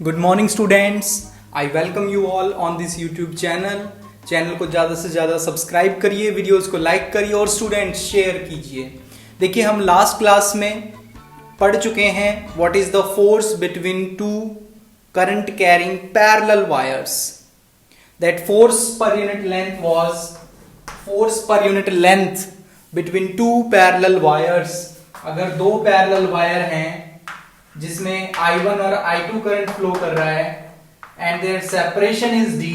Good morning students, I welcome you all on this YouTube channel को ज़्यादा से ज़्यादा सब्सक्राइब करिए, वीडियोस को लाइक करिए और स्टूडेंट्स शेयर कीजिए। देखिए, हम लास्ट क्लास में पढ़ चुके हैं what is the force between two current carrying parallel wires. That force per unit length between two parallel wires. अगर दो पैरेलल वायर हैं जिसमें I1 और I2 करंट फ्लो कर रहा है and there separation is D,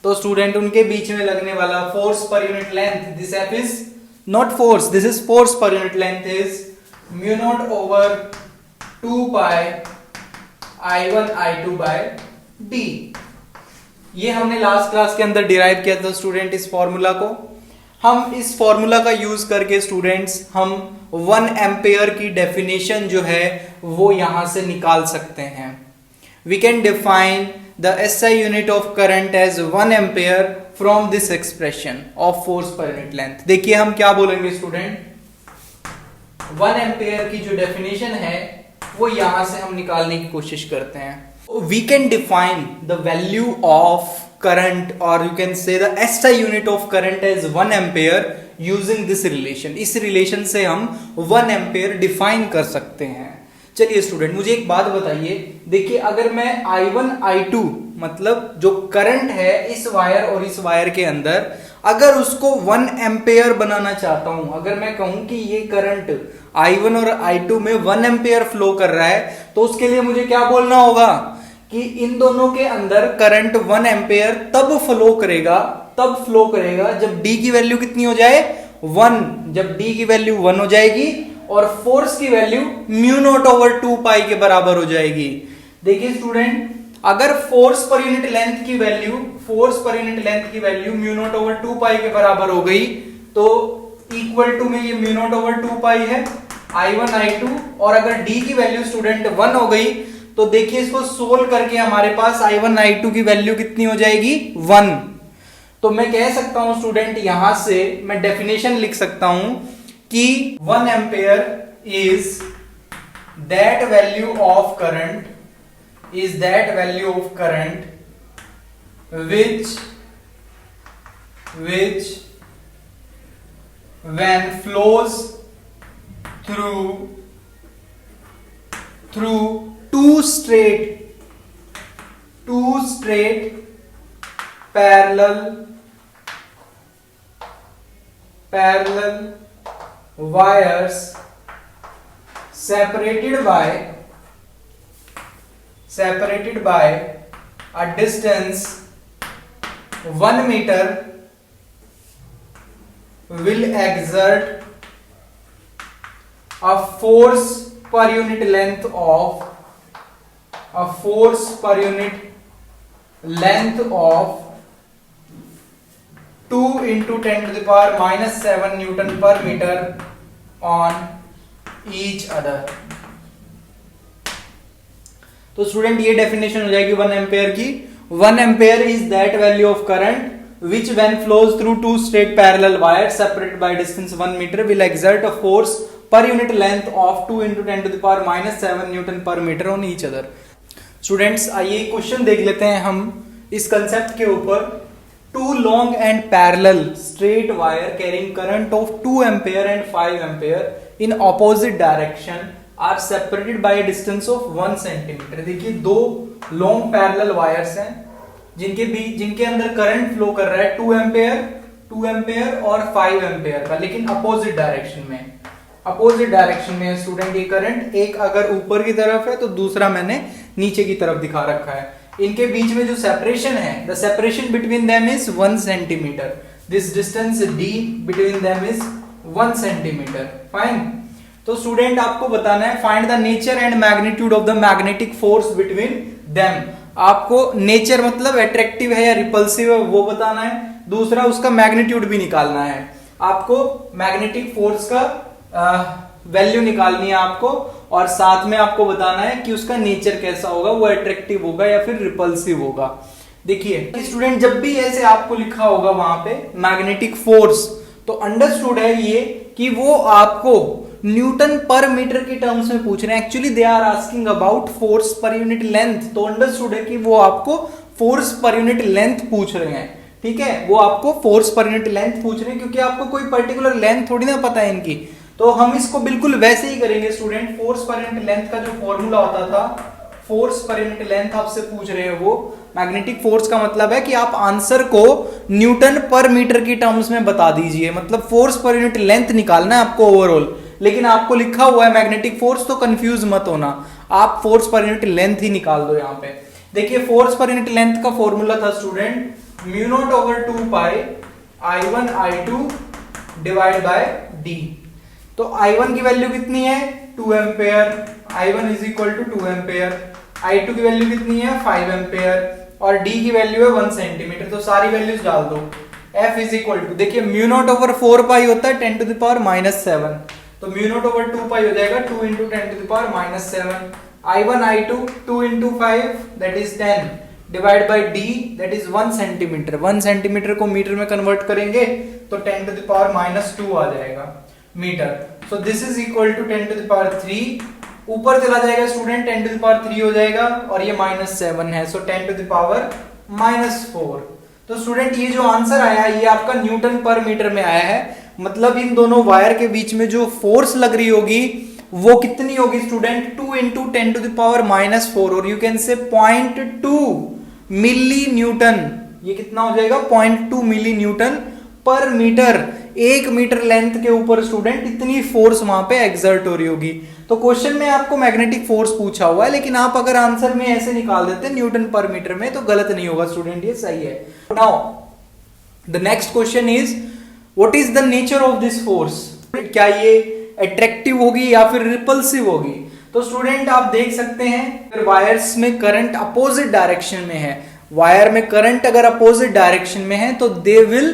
तो स्टूडेंट उनके बीच में लगने वाला force per unit length, this F is not force, this is force per unit length is mu naught over 2 pi I1 I2 by D। ये हमने लास्ट क्लास के अंदर डिराइव किया था स्टूडेंट इस फॉर्मूला को। हम इस फॉर्मूला का यूज करके स्टूडेंट्स हम 1 एम्पेयर की डेफिनेशन जो है वो यहां से निकाल सकते हैं। We can define the SI unit of current as 1 ampere from this expression of force per unit length. देखिए हम क्या बोलेंगे स्टूडेंट, 1 एम्पेयर की जो डेफिनेशन है वो यहां से हम निकालने की कोशिश करते हैं। We can define the value of current or you can say the SI unit of current as 1 ampere using this relation। इस रिलेशन से हम 1 एम्पेयर डिफाइन कर सकते हैं। चलिए स्टूडेंट, मुझे एक बात बताइए। देखिए, अगर मैं I1 I2 मतलब जो करंट है इस वायर और इस वायर के अंदर, अगर उसको 1 एम्पेयर बनाना चाहता हूं, अगर मैं कहूं कि ये करंट I1 और I2 में 1 एम्पेयर फ्लो कर रहा है, तो उसके लिए मुझे क्या बोलना होगा कि इन दोनों के अंदर करंट 1 एम्पेयर तब फ्लो करेगा जब D की वैल्यू कितनी हो जाए 1। जब D की वैल्यू 1 हो जाएगी और फोर्स की वैल्यू म्यू नॉट ओवर 2 पाई के बराबर हो जाएगी। देखिए स्टूडेंट, अगर फोर्स पर यूनिट लेंथ की वैल्यू म्यू नॉट ओवर 2 पाई के बराबर हो गई, तो इक्वल टू में ये म्यू नॉट ओवर 2 पाई है I1 I2, और अगर D की वैल्यू स्टूडेंट 1 हो गई तो देखिए इसको सोल्व करके हमारे पास I1 I2 की वैल्यू कितनी हो जाएगी 1। तो मैं कह सकता हूं स्टूडेंट, यहां से मैं डेफिनेशन लिख सकता हूं कि 1 ampere is that value of current which when flows through two straight parallel wires separated by a distance 1 meter will exert a force per unit length of 2 into 10 to the power minus 7 Newton per meter on each other। तो student ये definition हो जाएगी 1 ampere की। 1 ampere is that value of current which when flows through two straight parallel wires separated by distance 1 meter will exert a force per unit length of 2 into 10 to the power minus 7 Newton per meter on each other। Students, आइए question देख लेते हैं हम इस concept के ऊपर। Two long and parallel straight wire carrying current of 2 ampere and 5 ampere in opposite direction are separated by a distance of 1 centimetre. देखिए, दो लॉन्ग पैरेलल वायर्स हैं जिनके अंदर करंट फ्लो कर रहा है 2 एम्पेयर और 5 एम्पेयर का, लेकिन अपोजिट डायरेक्शन में स्टूडेंट ये करंट, एक अगर ऊपर की तरफ है तो दूसरा मैंने नीचे की तरफ दिखा रखा है। इनके बीच में जो सेपरेशन है, the separation between them is 1 centimetre. This distance D between them is 1 centimetre. Fine. तो स्टूडेंट आपको बताना है find the nature and magnitude of the magnetic force between them. आपको नेचर मतलब अट्रैक्टिव है या रिपल्सिव है वो बताना है, दूसरा उसका मैग्नीट्यूड भी निकालना है। आपको मैग्नेटिक फोर्स का वैल्यू निकालनी है आपको, और साथ में आपको बताना है कि उसका नेचर कैसा होगा, वो अट्रैक्टिव होगा या फिर रिपल्सिव होगा। देखिए स्टूडेंट, जब भी ऐसे आपको लिखा होगा वहां पे मैग्नेटिक फोर्स, तो अंडरस्टूड है ये कि वो आपको न्यूटन पर मीटर के टर्म्स में पूछ रहे हैं। Actually they are asking about force per unit length, तो अंडरस्टूड है कि वो आपको फोर्स पर यूनिट लेंथ पूछ रहे हैं, ठीक है, वो आपको फोर्स पर यूनिट लेंथ पूछ रहे हैं, क्योंकि आपको कोई पर्टिकुलर लेंथ थोड़ी ना पता है इनकी, तो हम इसको बिल्कुल वैसे ही करेंगे student. Force per unit length का जो फॉर्मूला होता था, फोर्स पर यूनिट लेंथ आपसे पूछ रहे हैं वो मैग्नेटिक फोर्स का मतलब है कि आप आंसर को न्यूटन पर मीटर की टर्म्स में बता दीजिए, मतलब फोर्स पर यूनिट लेंथ निकालना है आपको ओवरऑल, लेकिन आपको लिखा हुआ है मैग्नेटिक फोर्स, तो कंफ्यूज मत होना, आप फोर्स पर यूनिट लेंथ ही निकाल दो। यहाँ पे देखिए फोर्स पर यूनिट लेंथ का फॉर्मूला था student mu naught over 2 pi I1 I2 divide by D. तो I1 की वैल्यू कितनी है 2 ampere, I1 is equal to 2 ampere, I2 की वैल्यू कितनी है 5 एम्पेयर और D की वैल्यू है 1 सेंटीमीटर। तो सारी वैल्यूज डाल दो। F इज इक्वल टू, देखिए म्यू नॉट ओवर 4 पाई होता है 10 टू द पावर -7, तो म्यू नॉट ओवर 2 पाई हो जाएगा 2 into 10 to the power -7। I1 I2 2 into 5 that is 10 divide by D that is 1 centimetre. 1 centimetre को मीटर में कन्वर्ट करेंगे तो 10 टू द पावर -2 आ जाएगा metre. So this is equal to 10 to the power 3, ऊपर चला जाएगा स्टूडेंट 10 टू द पावर 3 हो जाएगा और ये -7 है, सो 10 टू द पावर -4। तो स्टूडेंट ये जो आंसर आया ये आपका न्यूटन पर मीटर में आया है, मतलब इन दोनों वायर के बीच में जो फोर्स लग रही होगी वो कितनी होगी student 2 into 10 to the power -4 और यू कैन से 0.2 मिली न्यूटन। ये कितना हो जाएगा 0.2 मिली न्यूटन पर मीटर। 1 मीटर लेंथ के ऊपर स्टूडेंट इतनी फोर्स वहां पे एक्सर्ट हो रही होगी। तो क्वेश्चन में आपको मैग्नेटिक फोर्स पूछा हुआ है, लेकिन आप अगर आंसर में ऐसे निकाल देते न्यूटन पर मीटर में तो गलत नहीं होगा स्टूडेंट, ये सही है। Now the next question is what is the nature of this force, क्या ये अट्रैक्टिव होगी या फिर रिपल्सिव होगी। तो स्टूडेंट आप देख सकते हैं वायर्स में करंट अपोजिट डायरेक्शन में है, वायर में करंट अगर अपोजिट डायरेक्शन में है तो they will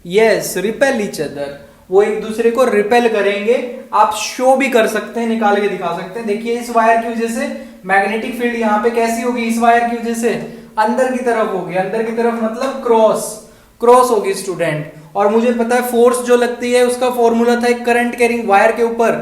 yes repel each other, वो एक दूसरे को रिपेल करेंगे। आप शो भी कर सकते हैं, निकाल के दिखा सकते हैं। देखिए इस वायर की वजह से मैग्नेटिक फील्ड यहाँ पे कैसी होगी, इस वायर की वजह से अंदर की तरफ होगी, अंदर की तरफ मतलब क्रॉस होगी स्टूडेंट। और मुझे पता है फोर्स जो लगती है उसका फॉर्मूला था एक करंट कैरिंग वायर के ऊपर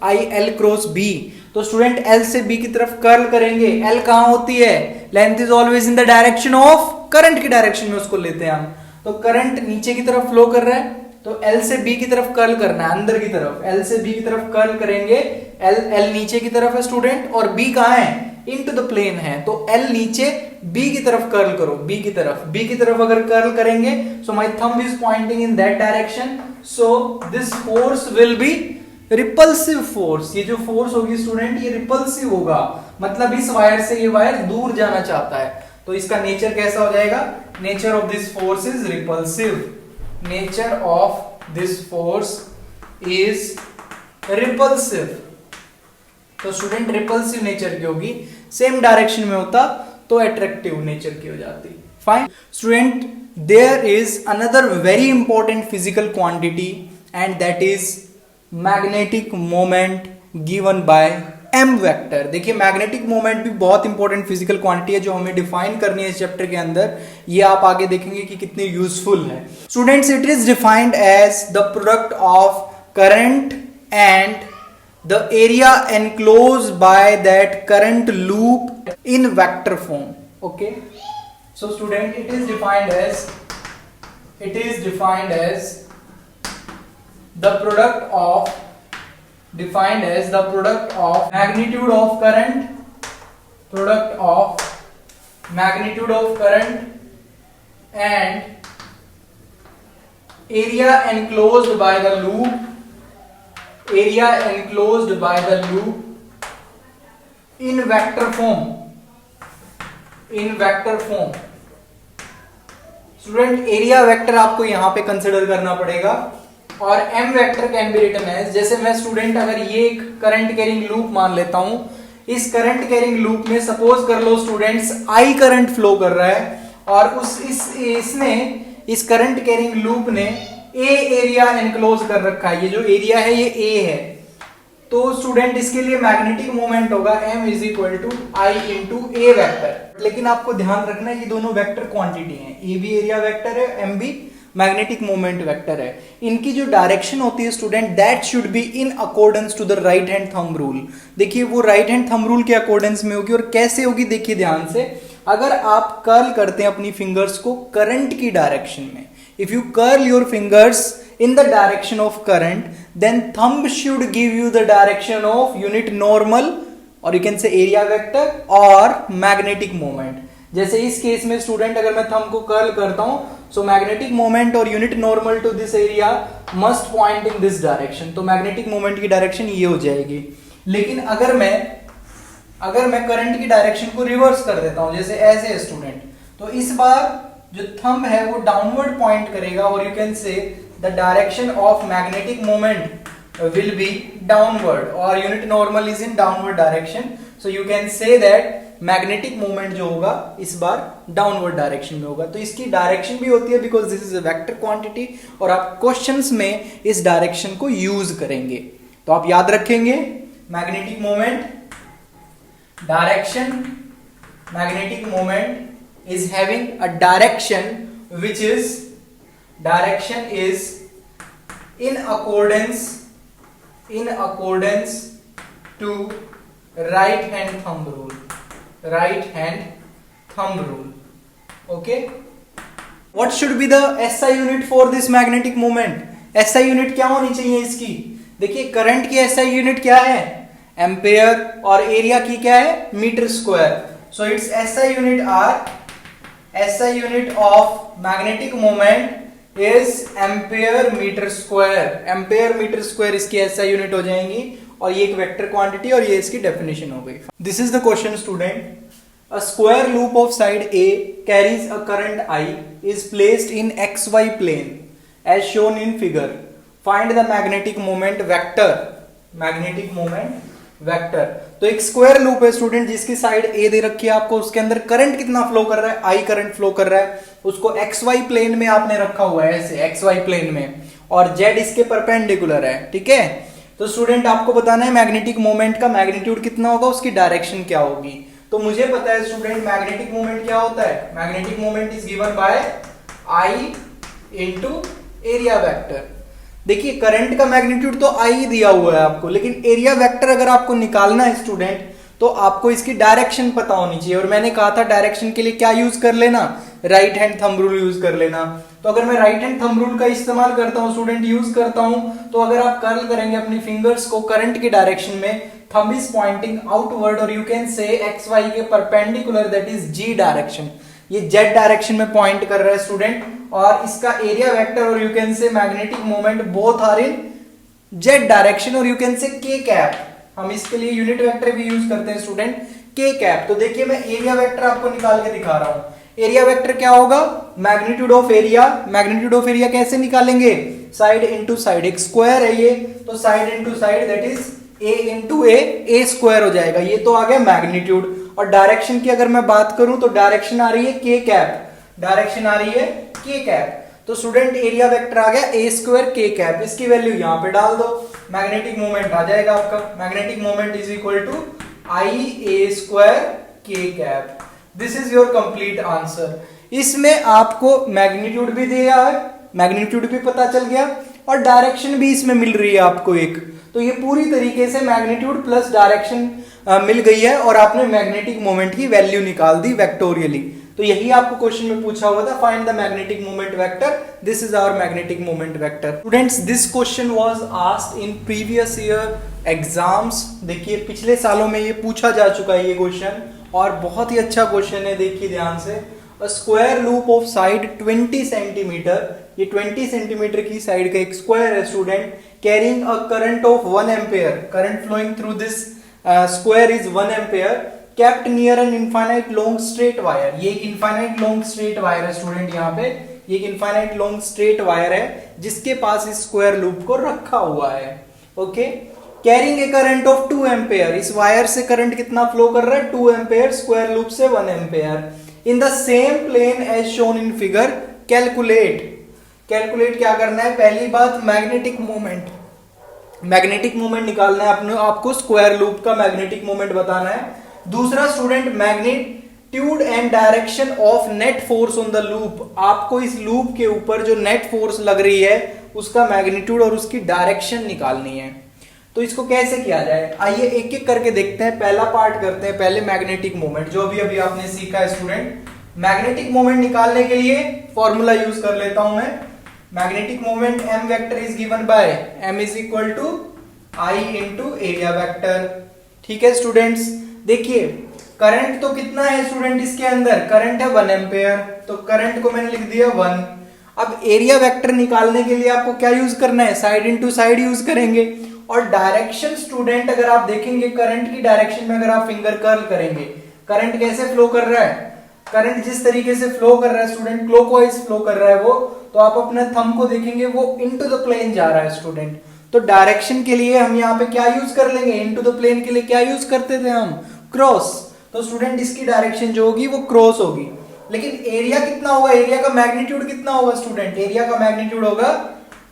IL क्रॉस B। तो स्टूडेंट L से B की तरफ कर्ल करेंगे, L कहां होती है, length is always in the direction of current की डायरेक्शन में उसको लेते हैं हम। तो करंट नीचे की तरफ फ्लो कर रहा है तो L से B की तरफ कर्ल करना है, अंदर की तरफ L से B की तरफ कर्ल करेंगे। L नीचे की तरफ है स्टूडेंट और B कहां है, इनटू द प्लेन है, तो L नीचे B की तरफ कर्ल करो, B की तरफ अगर कर्ल करेंगे so my thumb is pointing in that direction, so this force will be repulsive force. ये जो फोर्स होगी स्टूडेंट ये रिपल्सिव होगा, मतलब इस वायर से ये वायर दूर जाना चाहता है। तो इसका नेचर कैसा हो जाएगा, nature of this force is repulsive, nature of this force is repulsive. तो स्टूडेंट रिपल्सिव नेचर की होगी, सेम डायरेक्शन में होता तो अट्रैक्टिव नेचर की हो जाती। Fine student, there is another very important physical quantity and that is magnetic moment given by m vector. देखिए मैग्नेटिक मोमेंट भी बहुत इंपॉर्टेंट फिजिकल क्वांटिटी है जो हमें डिफाइन करनी है इस चैप्टर के अंदर। ये आप आगे देखेंगे कि कितनी यूजफुल है। Students it is defined as the product of current and the area enclosed by that current loop in vector form. Okay, so student it is defined as the product of magnitude of current and area enclosed by the loop in vector form student area vector आपको यहां पे consider करना पड़ेगा और m vector can be written as, जैसे मैं student अगर ये एक करंट कैरिंग लूप मान लेता हूं, इस करंट कैरिंग लूप में सपोज कर लो स्टूडेंट्स I करंट फ्लो कर रहा है और इसने इस करंट कैरिंग लूप ने A एरिया एनक्लोज कर रखा है, ये जो एरिया है ये A है। तो स्टूडेंट इसके लिए मैग्नेटिक मोमेंट होगा m is equal to I into A vector. लेकिन आपको ध्यान रखना है ये दोनों वेक्टर क्वांटिटी हैं, A भी एरिया वेक्टर है, m भी मैग्नेटिक मोमेंट वेक्टर है, इनकी जो डायरेक्शन होती है student, that should be in accordance to the right hand thumb rule. देखिए वो राइट हैंड थंब रूल के अकॉर्डेंस में होगी, और कैसे होगी देखिए ध्यान से। अगर आप कर्ल करते हैं अपनी फिंगर्स को करंट की डायरेक्शन में, if you curl your fingers in the direction of current, then thumb should give you the direction of unit normal, or you can say area vector or magnetic moment। जैसे इस case में student अगर मैं thumb को curl करता हूं, so magnetic moment और unit normal to this area must point in this direction, तो मैग्नेटिक मोमेंट की डायरेक्शन ये हो जाएगी। लेकिन अगर मैं करंट की डायरेक्शन को रिवर्स कर देता हूं, जैसे ऐसे स्टूडेंट, तो इस बार जो थंब है वो डाउनवर्ड पॉइंट करेगा, और यू कैन से the direction of magnetic moment will be downward, or unit normal is in downward direction, so you can say that magnetic moment जो होगा इस बार डाउनवर्ड डायरेक्शन में होगा। तो इसकी डायरेक्शन भी होती है because this is a vector quantity, और आप क्वेश्चंस में इस डायरेक्शन को यूज करेंगे। तो आप याद रखेंगे magnetic moment direction, magnetic moment is having a direction which is direction is in accordance to right hand thumb rule, right hand thumb rule, okay। what should be the SI unit for this magnetic moment? SI unit क्या होनी चाहिए इसकी? देखिए current की SI unit क्या है? Ampere, और area की क्या है? Metre square. So its SI unit are, SI unit of magnetic moment is ampere metre square. Ampere metre square इसकी SI यूनिट हो जाएंगी, और ये एक वेक्टर क्वांटिटी, और ये इसकी डेफिनेशन हो गई। This is the question student. A square loop of side A carries a current I is placed in XY plane as shown in figure. Find the magnetic moment vector. Magnetic moment vector. तो एक square loop है student जिसकी side ए दे रखी है आपको, उसके अंदर current कितना फ्लो कर रहा है? आई करंट फ्लो कर रहा है, उसको एक्स वाई प्लेन में आपने रखा हुआ है, ऐसे एक्स वाई प्लेन में, और जेड इसके परपेंडिकुलर है, ठीक है। तो स्टूडेंट आपको बताना है मैग्नेटिक मोमेंट का मैग्नीट्यूड कितना होगा, उसकी डायरेक्शन क्या होगी। तो मुझे पता है स्टूडेंट मैग्नेटिक मोमेंट क्या होता है। Magnetic moment is given bye I into area vector. देखिए करंट का मैग्नीट्यूड तो आई दिया हुआ है आपको, लेकिन एरिया वेक्टर अगर आपको निकालना है स्टूडेंट, तो आपको इसकी डायरेक्शन पता होनी चाहिए। और मैंने कहा था डायरेक्शन के लिए क्या यूज कर लेना? Right hand thumb rule use कर लेना। तो अगर मैं राइट हैंड थंब रूल का इस्तेमाल करता हूं स्टूडेंट, यूज करता हूं, तो अगर आप कर्ल करेंगे अपनी फिंगर्स को करंट की डायरेक्शन में, थंब इज पॉइंटिंग आउटवर्ड, और you can say X Y के perpendicular, that is Z direction. ये जेड डायरेक्शन में पॉइंट कर रहा है स्टूडेंट, और इसका एरिया वेक्टर और you can say magnetic moment both are in Z direction, और you can say K cap. हम इसके लिए यूनिट वेक्टर भी यूज करते हैं स्टूडेंट, के कैप। तो देखिए मैं एरिया वेक्टर आपको निकाल के दिखा रहा हूं। एरिया वेक्टर क्या होगा? Magnitude of area. Magnitude of area कैसे निकालेंगे? साइड इंटू साइड, एक स्क्वायर है ये, तो side into side that is a into A square हो जाएगा। ये तो आ गया मैग्नीट्यूड। और डायरेक्शन की अगर मैं बात करूं तो डायरेक्शन आ रही है के कैप, डायरेक्शन आ रही है के कैप। तो स्टूडेंट एरिया वेक्टर आ गया ए स्क्वायर के कैप, इसकी वैल्यू यहां पे डाल दो, मैग्नेटिक मोमेंट आ जाएगा आपका। Magnetic moment is equal to I A square K cap. This is your complete answer. इसमें आपको मैग्नीट्यूड भी दिया है, मैग्नीट्यूड भी पता चल गया, और डायरेक्शन भी इसमें मिल रही है आपको एक। तो ये पूरी तरीके से मैग्नीट्यूड प्लस डायरेक्शन मिल गई है, और आपने मैग्नेटिक मोमेंट की वैल्यू निकाल दी वेक्टोरियली। तो यही आपको क्वेश्चन में पूछा हुआ था, find the magnetic moment vector. This is our magnetic moment vector. Students this question was asked in previous year exams. देखिए पिछले सालों में ये पूछा जा चुका है ये क्वेश्चन, और बहुत ही अच्छा क्वेश्चन है। देखिए ध्यान से, a square loop of side 20 centimetre, ये 20 सेंटीमीटर की साइड का एक स्क्वायर है student, carrying a current of 1 ampere, current flowing through this square is 1 ampere, kept near an infinite long straight wire। ये एक infinite long straight wire है student, यहाँ पे ये एक infinite long straight wire है जिसके पास इस स्क्वायर लूप को रखा हुआ है। Okay, carrying a current of 2 ampere, इस वायर से करंट कितना फ्लो कर रहा है? 2 एम्पेयर, स्क्वायर लूप से 1 ampere. In the same plane as shown in figure, calculate. Calculate क्या करना है? पहली बात मैग्नेटिक मोमेंट, मैग्नेटिक मोमेंट निकालना है आपको, स्क्वायर लूप का मैग्नेटिक मोमेंट बताना है। दूसरा student magnitude and direction of net force on the loop. आपको इस लूप के ऊपर जो नेट फोर्स लग रही है उसका मैग्नीट्यूड और उसकी डायरेक्शन निकालनी है। तो इसको कैसे किया जाए, आइए एक एक करके देखते हैं। पहला पार्ट करते हैं पहले मैग्नेटिक मोमेंट, जो अभी आपने सीखा है स्टूडेंट। मैग्नेटिक मोमेंट निकालने के लिए फॉर्मूला यूज कर लेता हूं मैं। Magnetic moment m vector is given by m is equal to I into area vector. ठीक है स्टूडेंट्स, देखिए करंट तो कितना है स्टूडेंट, इसके अंदर करंट है 1 एम्पेयर, तो करंट को मैंने लिख दिया 1। अब एरिया वेक्टर निकालने के लिए आपको क्या यूज करना है, साइड इंटू साइड यूज करेंगे। और डायरेक्शन स्टूडेंट अगर आप देखेंगे करंट की डायरेक्शन में अगर आप फिंगर कर्ल करेंगे, करंट कैसे फ्लो कर रहा है, करंट जिस तरीके से फ्लो कर रहा है स्टूडेंट, क्लॉकवाइज फ्लो कर रहा है वो, तो आप अपने थंब को देखेंगे वो इनटू द प्लेन जा रहा है स्टूडेंट। तो डायरेक्शन के लिए हम यहाँ पे क्या यूज कर लेंगे, इनटू द प्लेन के लिए क्या यूज करते थे हम, क्रॉस। तो स्टूडेंट इसकी डायरेक्शन जो होगी वो क्रॉस होगी। लेकिन एरिया कितना होगा, एरिया का मैग्नीट्यूड कितना होगा स्टूडेंट, एरिया का मैग्नीट्यूड होगा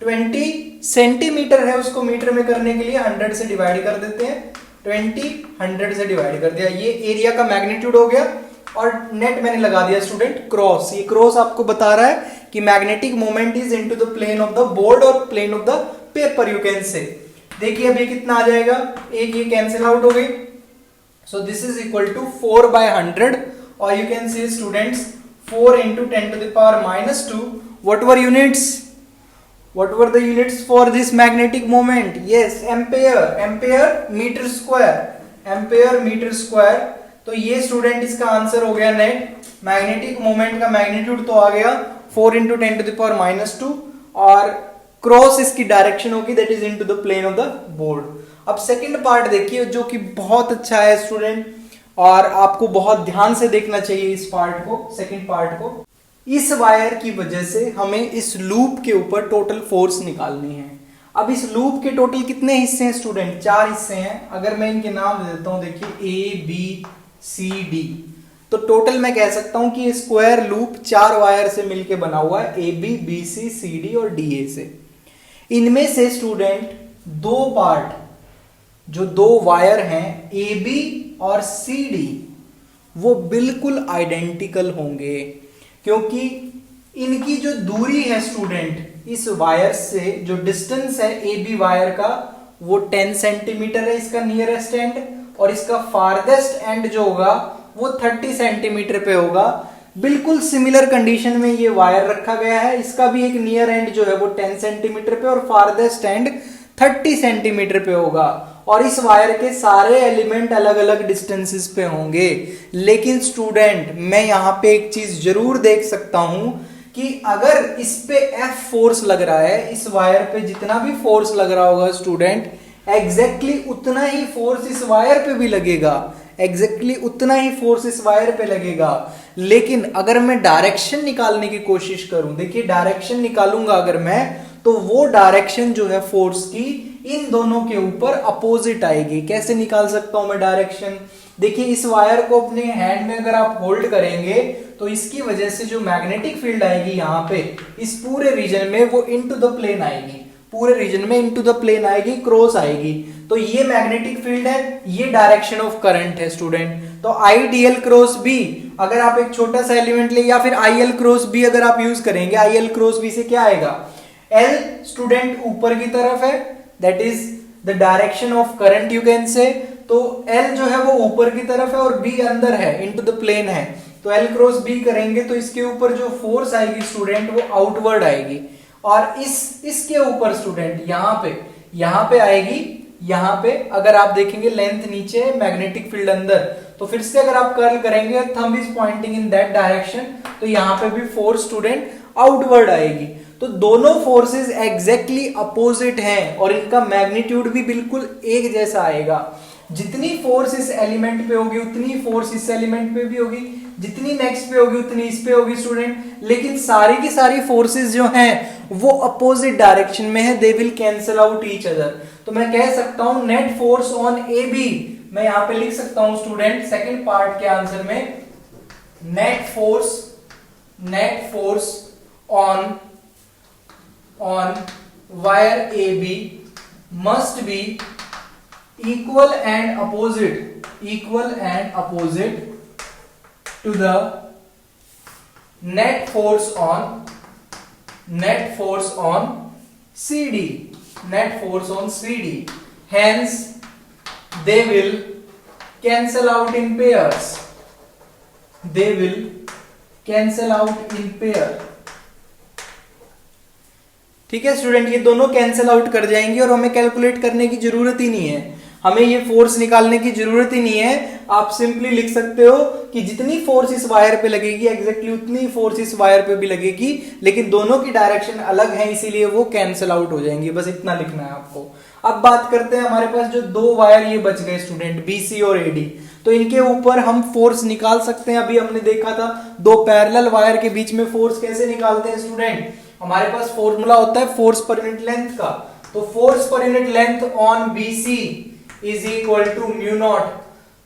20 सेंटीमीटर है, उसको मीटर में करने के लिए 100 से डिवाइड कर देते हैं, 20 100 से डिवाइड कर दिया, ये एरिया का मैग्नीट्यूड हो गया। और नेट मैंने लगा दिया स्टूडेंट क्रॉस। ये क्रॉस आपको बता रहा है कि magnetic moment is into the plane of the board और plane of the paper, you can say. देखिए अब ये कितना आ जाएगा, एक ये कैंसिल आउट हो गई, so this is equal to 4/100, और you can say students 4 into 10 to the power -2। What were units, what were the units for this magnetic moment, yes ampere, ampere meter square, ampere meter square। तो ये student इसका answer हो गया net. Magnetic moment का magnitude तो आ गया 4 into 10 to the power -2, और cross इसकी डायरेक्शन होगी that is into the plane of the board. अब सेकंड पार्ट देखिए जो कि बहुत अच्छा है स्टूडेंट, और आपको बहुत ध्यान से देखना चाहिए इस पार्ट को, सेकंड पार्ट को। इस वायर की वजह से हमें इस लूप के ऊपर टोटल फोर्स निकालनी है। अब इस लूप के टोटल कितने हिस्से हैं स्टूडेंट, 4 हिस्से हैं। अगर मैं इनके नाम दे देता हूं, देखिए A B C D, तो टोटल मैं कह सकता हूं कि ये स्क्वायर लूप 4 वायर से मिलके बना हुआ है, A B B C C D और D A से। इनमें से स्टूडेंट 2 पार्ट, जो 2 वायर हैं A B और C D, वो बिल्कुल आइडेंटिकल होंगे, क्योंकि इनकी जो दूरी है स्टूडेंट इस वायर से, जो डिस्टेंस है ए बी वायर का वो 10 सेंटीमीटर है इसका नियरेस्ट एंड, और इसका फारदेस्ट एंड जो होगा वो 30 सेंटीमीटर पे होगा। बिल्कुल सिमिलर कंडीशन में ये वायर रखा गया है, इसका भी एक नियर एंड जो है वो 10 सेंटीमीटर पे और फारदेस्ट एंड 30 सेंटीमीटर पे होगा। और इस वायर के सारे एलिमेंट अलग अलग डिस्टेंसेस पे होंगे। लेकिन स्टूडेंट मैं यहां पे एक चीज जरूर देख सकता हूं कि अगर इस पे F फोर्स लग रहा है, इस वायर पे जितना भी फोर्स लग रहा होगा स्टूडेंट, एग्जैक्टली उतना ही फोर्स इस वायर पे भी लगेगा, एग्जैक्टली उतना ही फोर्स इस वायर पे लगेगा। लेकिन अगर मैं डायरेक्शन निकालने की कोशिश करूं, देखिए डायरेक्शन निकालूंगा अगर मैं, तो वो डायरेक्शन जो है फोर्स की इन दोनों के ऊपर अपोजिट आएगी। कैसे निकाल सकता हूं मैं डायरेक्शन, देखिए इस वायर को अपने हैंड में अगर आप होल्ड करेंगे तो इसकी वजह से जो मैग्नेटिक फील्ड आएगी यहाँ पे इस पूरे रीजन में वो इनटू द प्लेन आएगी, पूरे रीजन में इनटू द प्लेन आएगी, क्रॉस आएगी। तो ये मैग्नेटिक फील्ड है, ये डायरेक्शन ऑफ करंट है स्टूडेंट। तो I D L cross B, अगर आप एक छोटा सा एलिमेंट ले, या फिर आई एल क्रॉस बी अगर आप यूज करेंगे, आई एल क्रॉस बी से क्या आएगा, एल स्टूडेंट ऊपर की तरफ है, that is the direction of current you can से। तो एल जो है वो ऊपर की तरफ है और बी अंदर है, इनटू द प्लेन है। तो एल क्रॉस बी करेंगे तो इसके ऊपर जो फोर्स आएगी स्टूडेंट वो आउटवर्ड आएगी, और इसके ऊपर स्टूडेंट यहाँ पे आएगी, यहाँ पे अगर आप देखेंगे लेंथ नीचे है, मैग्नेटिक फील्ड अंदर। तो फिर से अगर आप कर्ल करेंगे, thumb is pointing in that direction, तो यहाँ पे भी फोर्स स्टूडेंट आउटवर्ड आएगी। तो दोनों फोर्सेस एग्जैक्टली अपोजिट हैं और इनका मैग्नीट्यूड भी बिल्कुल एक जैसा आएगा। जितनी फोर्स इस एलिमेंट पे होगी उतनी फोर्स इस एलिमेंट पे भी होगी, जितनी नेक्स्ट पे होगी उतनी इस पे होगी स्टूडेंट। लेकिन सारी की सारी फोर्सेस जो हैं वो अपोजिट डायरेक्शन में है, they will cancel out each other. तो मैं कह सकता हूं net force on A B, मैं यहां पे लिख सकता हूं स्टूडेंट सेकंड पार्ट के आंसर में, net force on wire AB must be equal and opposite to the net force on CD. Net force on CD. Hence, they will cancel out in pairs. They will cancel out in pair. ठीक है student, ये दोनों cancel out कर जाएंगे और हमें calculate करने की जरूरत ही नहीं है, हमें ये फोर्स निकालने की जरूरत ही नहीं है। आप सिंपली लिख सकते हो कि जितनी फोर्स इस वायर पे लगेगी एग्जैक्टली उतनी फोर्स इस वायर पे भी लगेगी, लेकिन दोनों की डायरेक्शन अलग है इसीलिए वो कैंसिल आउट हो जाएंगी। बस इतना लिखना है आपको। अब बात करते हैं, हमारे पास जो दो वायर ये बच गए स्टूडेंट, BC और AD, तो इनके ऊपर हम फोर्स निकाल सकते हैं। अभी हमने देखा था दो पैरेलल वायर के बीच में फोर्स कैसे निकालते हैं स्टूडेंट। हमारे पास फॉर्मूला होता है फोर्स पर यूनिट लेंथ का। तो force per unit length on BC is equal to mu naught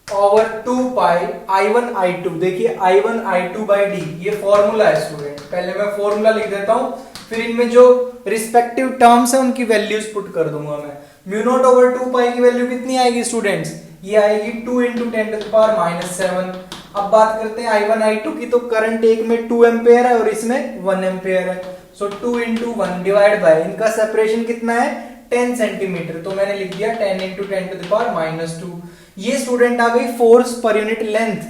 over 2 pi I1 I2। देखिए I1 I2 बाई D, ये फॉर्मूला है स्टूडेंट। पहले मैं फॉर्मूला लिख देता हूं, फिर इनमें जो रिस्पेक्टिव टर्म्स है उनकी वैल्यूज पुट कर दूंगा मैं। म्यू नॉट ओवर 2 पाई की वैल्यू कितनी आएगी स्टूडेंट्स, ये आएगी 2 × 10⁻⁷। अब बात करते हैं I1 I2 की, तो करंट एक में 2 एम्पेयर है और इसमें 1 एम्पेयर है। सो 2 × 1 डिवाइड बाय, इनका सेपरेशन कितना है 10 सेंटीमीटर, तो मैंने लिख दिया 10 × 10⁻²। ये स्टूडेंट आ गई फोर्स पर यूनिट लेंथ।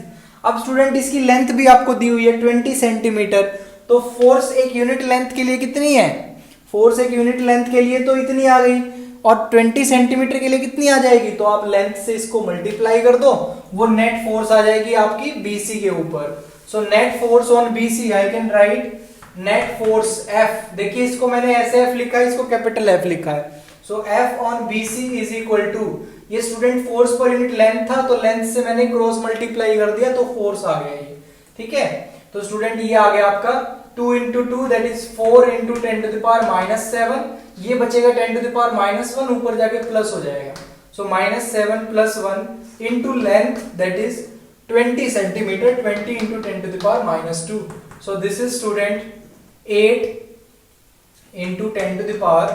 अब स्टूडेंट इसकी लेंथ भी आपको दी हुई है 20 सेंटीमीटर, तो फोर्स एक यूनिट लेंथ के लिए कितनी है, फोर्स एक यूनिट लेंथ के लिए तो इतनी आ गई, और 20 सेंटीमीटर के लिए कितनी आ जाएगी, तो आप लेंथ से इसको मल्टीप्लाई कर दो, वो नेट फोर्स आ जाएगी आपकी BC के ऊपर। So net force on BC I can write net force F। देखिए इसको मैंने ऐसे F लिखा है, इसको कैपिटल F लिखा है। So F on BC is equal to, ये student force per unit length था तो लेंथ से मैंने क्रॉस मल्टीप्लाई कर दिया तो फोर्स आ गया ये। ठीक है, तो स्टूडेंट ये आ गया आपका 2 × 2 दैट इज 4 × 10⁻⁷। ये बचेगा 10⁻⁻1, ऊपर जाके प्लस हो जाएगा। सो -7 + 1 into length that is 20 centimetre, 20 × 10⁻²। So this is student 8 × 10⁻⁷।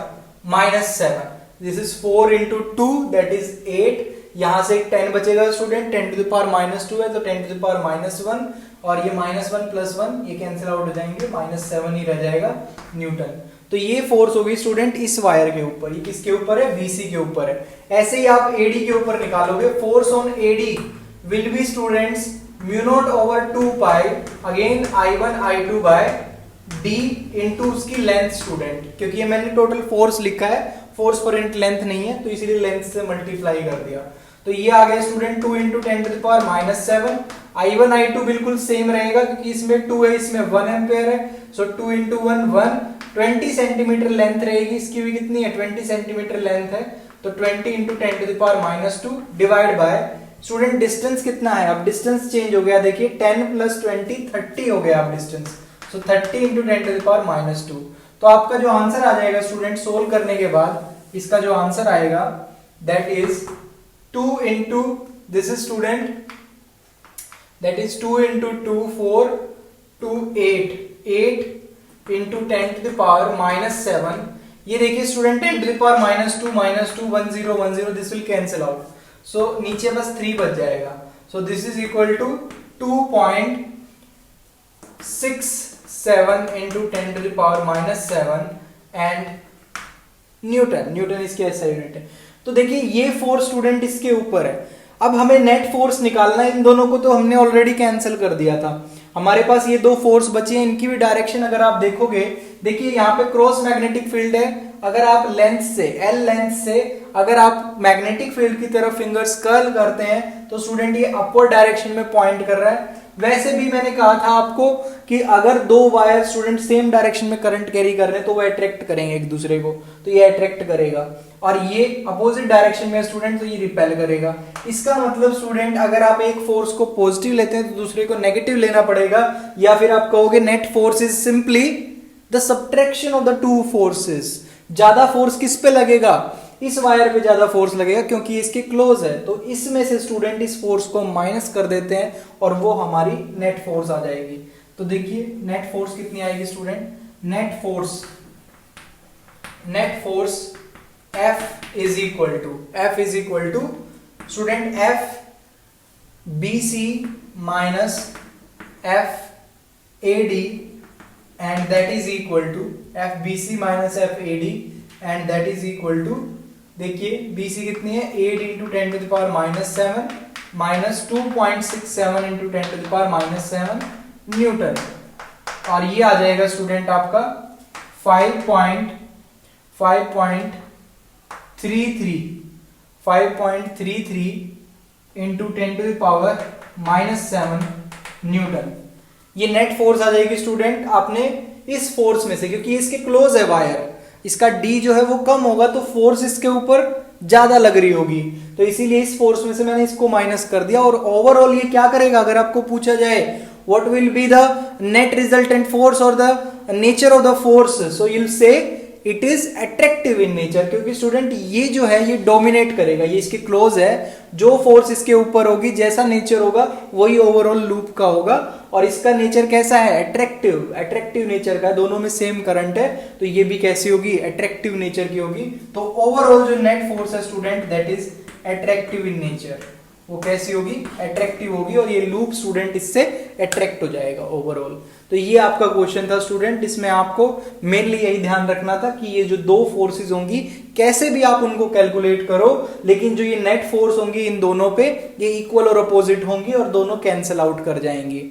This is 4 × 2 that is 8। यहां से एक 10 बचेगा स्टूडेंट, 10⁻² है तो 10⁻⁻1, और ये -1 + 1 ये कैंसिल आउट हो जाएंगे, -7 ही रह जाएगा न्यूटन। तो ये फोर्स होगी स्टूडेंट इस वायर के ऊपर, ये किसके ऊपर है, BC के ऊपर है। ऐसे ही आप AD के ऊपर निकालोगे, force on AD will be students mu naught over 2 पाई again I1 I2 by D into उसकी लेंथ स्टूडेंट, क्योंकि ये मैंने टोटल फोर्स लिखा है, फोर्स पर यूनिट लेंथ नहीं है तो इसीलिए लेंथ से मल्टीप्लाई कर दिया। तो ये आ गया स्टूडेंट 2 × 10⁻⁷। I1 I2 बिल्कुल सेम रहेगा क्योंकि इसमें 2 है, इसमें 1 एम्पेयर है। सो 2 × 1 1, 20 सेंटीमीटर लेंथ रहेगी, इसकी भी कितनी है 20 सेंटीमीटर लेंथ है, तो 20 × 10⁻² डिवाइड बाय स्टूडेंट डिस्टेंस कितना है, अब डिस्टेंस चेंज हो गया। देखिए 10 + 20 30 हो गया अब डिस्टेंस, सो 30 × 10⁻²। तो आपका जो आंसर आ जाएगा स्टूडेंट सोल्व करने के बाद, इसका जो आंसर आएगा that is 2 × this is student that is 2 × 2 4 2 8 × 10⁻⁷। ये देखिए student 10⁻², -2 10 10 this will cancel out, so नीचे बस 3 बच जाएगा। So this is equal to 2.67 × 10⁻⁷ and newton इसके ऐसा यूनिट है। तो देखिए ये फोर्स स्टूडेंट इसके ऊपर है। अब हमें नेट फोर्स निकालना है, इन दोनों को तो हमने ऑलरेडी कैंसिल कर दिया था। हमारे पास ये दो फोर्स बचे हैं, इनकी भी डायरेक्शन अगर आप देखोगे, देखिए यहाँ पे क्रॉस मैग्नेटिक फील्ड है। अगर आप लेंथ से L लेंथ से अगर आप मैग्नेटिक फील्ड की तरफ फिंगर्स कर्ल करते हैं तो स्टूडेंट ये अपवर्ड डायरेक्शन में पॉइंट कर रहा है। वैसे भी मैंने कहा था आपको कि अगर दो वायर स्टूडेंट सेम डायरेक्शन में करंट कैरी कर रहे हैं तो वो अट्रैक्ट करेंगे एक दूसरे को, तो ये अट्रैक्ट करेगा, और ये अपोजिट डायरेक्शन में स्टूडेंट तो ये रिपेल करेगा। इसका मतलब स्टूडेंट अगर आप एक फोर्स को पॉजिटिव लेते हैं तो दूसरे को नेगेटिव लेना पड़ेगा, या फिर आप कहोगे net force is simply the subtraction of the two forces. ज्यादा फोर्स किस पे लगेगा, इस वायर पे ज्यादा फोर्स लगेगा क्योंकि इसके क्लोज है, तो इसमें से स्टूडेंट इस फोर्स को माइनस कर देते हैं और वो हमारी नेट फोर्स आ जाएगी। तो देखिए नेट फोर्स कितनी आएगी student, net force F is equal to student F BC minus FAD and that is equal to FBC minus FAD and that is equal to, देखिए BC कितनी है 8 into 10 to the power -7 minus 2.67 into 10 to the power -7 newton, और ये आ जाएगा student आपका 5.33 into 10 to the power -7 newton. ये net force आ जाएगी स्टूडेंट आपने इस फोर्स में से, क्योंकि इसके क्लोज है वायर, इसका D जो है वो कम होगा तो फोर्स इसके ऊपर ज्यादा लग रही होगी, तो इसीलिए इस फोर्स में से मैंने इसको माइनस कर दिया। और ओवरऑल ये क्या करेगा, अगर आपको पूछा जाए what will be the net resultant force और the nature of the force, so you will say it is attractive in nature, क्योंकि स्टूडेंट ये जो है ये डोमिनेट करेगा, ये इसके क्लोज है, जो फोर्स इसके ऊपर होगी जैसा नेचर होगा वही ओवरऑल लूप का होगा। और इसका नेचर कैसा है, अट्रैक्टिव, अट्रैक्टिव नेचर का, दोनों में सेम करंट है तो ये भी कैसी होगी, अट्रैक्टिव नेचर की होगी। तो ओवरऑल जो नेट फोर्स है student that is attractive in nature, वो कैसी होगी, अट्रैक्टिव होगी, और ये लूप स्टूडेंट इससे अट्रैक्ट हो जाएगा ओवरऑल। तो ये आपका क्वेश्चन था स्टूडेंट, इसमें आपको मेनली यही ध्यान रखना था कि ये जो दो फोर्सेस होंगी कैसे भी आप उनको कैलकुलेट करो, लेकिन जो ये नेट फोर्स होंगी इन दोनों पे ये इक्वल और अपोजिट होंगी और दोनों कैंसिल आउट कर जाएंगी।